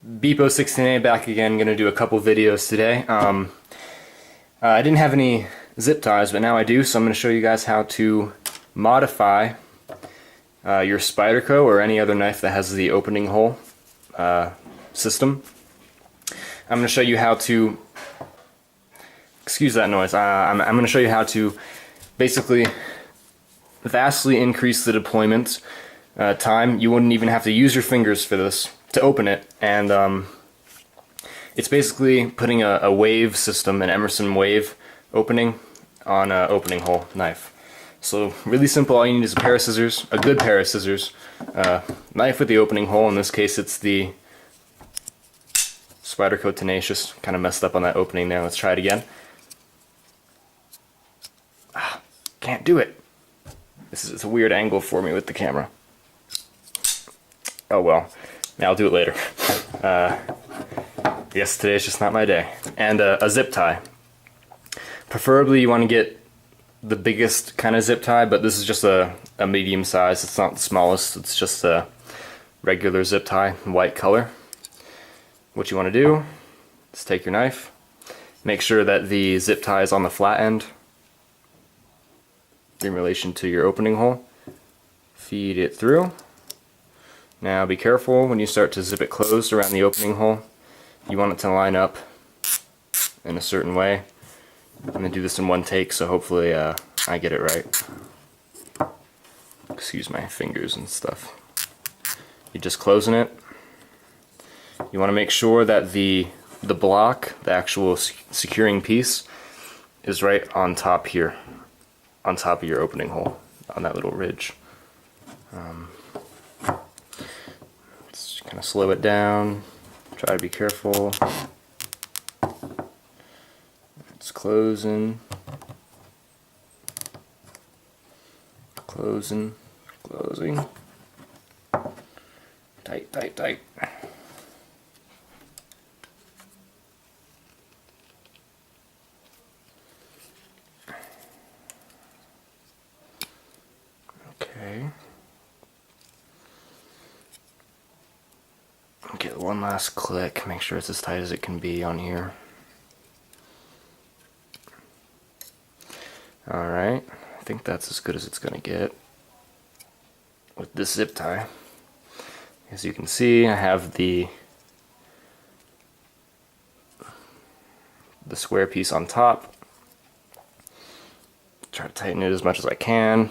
Beepo16A back again, gonna do a couple videos today. I didn't have any zip ties, but now I do, so I'm gonna show you guys how to modify your Spyderco or any other knife that has the opening hole system. I'm gonna show you how to, excuse that noise, I'm gonna show you how to basically vastly increase the deployment time. You wouldn't even have to use your fingers for this to open it, and it's basically putting a wave system, an Emerson Wave opening, on an opening hole knife. So really simple. All you need is a pair of scissors, a good pair of scissors, knife with the opening hole. In this case it's the Spyderco Tenacious. Kind of messed up on that opening there. Let's try it again. Can't do it. It's a weird angle for me with the camera. Oh well. Yeah, I'll do it later. I guess today's just not my day. And a zip tie. Preferably you want to get the biggest kind of zip tie, but this is just a medium size. It's not the smallest, it's just a regular zip tie, white color. What you want to do is take your knife, make sure that the zip tie is on the flat end in relation to your opening hole. Feed it through. Now be careful when you start to zip it closed around the opening hole. You want it to line up in a certain way. I'm going to do this in one take, so hopefully I get it right. Excuse my fingers and stuff. You're just closing it. You want to make sure that the block, the actual securing piece, is right on top here, on top of your opening hole, on that little ridge. Let's kind of slow it down. Try to be careful. It's closing. Closing. Closing. Tight, tight, tight. Okay. Get one last click, make sure it's as tight as it can be on here. Alright, I think that's as good as it's going to get with this zip tie. As you can see, I have the square piece on top. Try to tighten it as much as I can.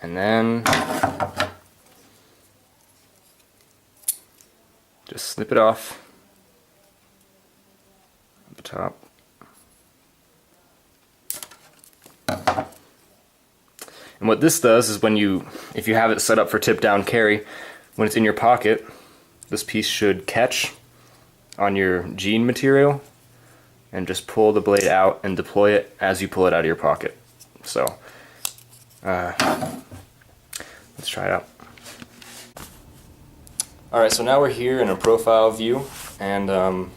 And then just snip it off at the top. And what this does is if you have it set up for tip down carry, when it's in your pocket, this piece should catch on your jean material and just pull the blade out and deploy it as you pull it out of your pocket. So let's try it out. Alright, so now we're here in a profile view, and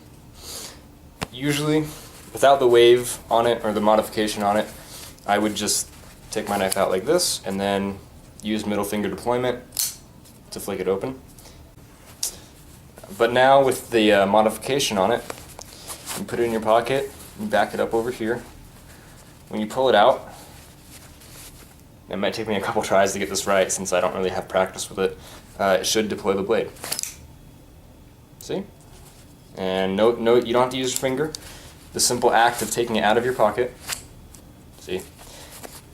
usually without the wave on it or the modification on it, I would just take my knife out like this and then use middle finger deployment to flick it open. But now with the modification on it, you put it in your pocket, you back it up over here. When you pull it out, it might take me a couple tries to get this right since I don't really have practice with it. It should deploy the blade. See? And note, you don't have to use your finger. The simple act of taking it out of your pocket. See?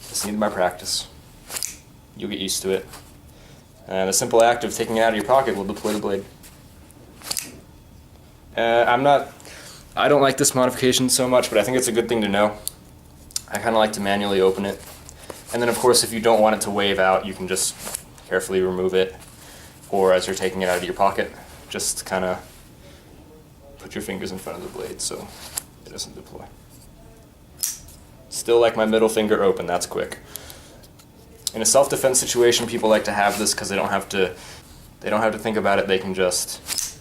Just needed my practice. You'll get used to it. And the simple act of taking it out of your pocket will deploy the blade. I don't like this modification so much, but I think it's a good thing to know. I kind of like to manually open it. And then of course if you don't want it to wave out, you can just carefully remove it, or as you're taking it out of your pocket, just kind of put your fingers in front of the blade so it doesn't deploy. Still like my middle finger open, that's quick. In a self-defense situation, people like to have this because they don't have to think about it, they can just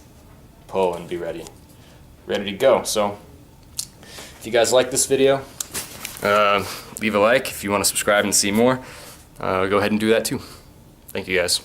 pull and be ready to go. So if you guys like this video, leave a like. If you want to subscribe and see more, go ahead and do that too. Thank you guys.